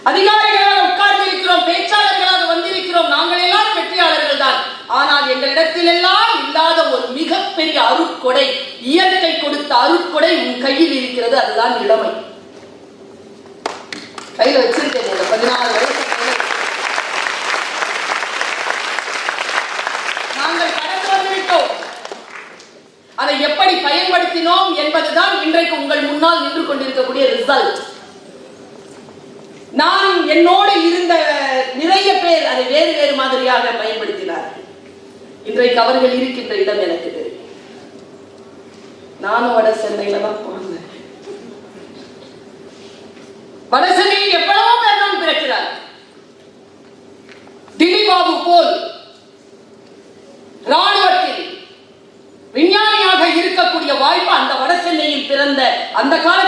அதிகாரிகளாக உட்கார்ந்து இருக்கிறோம், பேச்சாளர்களாக வந்திருக்கிறோம், நாங்கள் எல்லாம் வெற்றியாளர்கள் தான். ஆனால் எங்களிடத்தில் எல்லாம் இல்லாத ஒரு மிகப்பெரிய அருட்கொடை, இயற்கை கொடுத்த அருட்கொடை உன் கையில் இருக்கிறது. அதுதான் இளமை. கையில வச்சிருக்கேன். 16 வயசு நாங்கள் கடந்து வந்துவிட்டோம். அதை எப்படி பயன்படுத்தினோம் என்பதுதான் இன்றைக்கு உங்கள் முன்னால் நின்று கொண்டிருக்கக்கூடிய ரிசல்ட். நான் என்னோடு இருந்த நிறைய பேர் அதை வேறு வேறு மாதிரியாக பயன்படுத்தினார்கள். இன்றைக்கு அவர்கள் இருக்கின்ற இடம் எனக்கு தெரியும். நானும் வட சென்னையில தான் பிறந்தேன். வட சென்னையில் எவ்வளவோ பேர் தான் பிறக்கிறார். திலீபாபு போல் ராணுவத்தில் விஞ்ஞானியாக இருக்கக்கூடிய வாய்ப்பு அந்த வட சென்னையில் பிறந்த அந்த காலத்தில்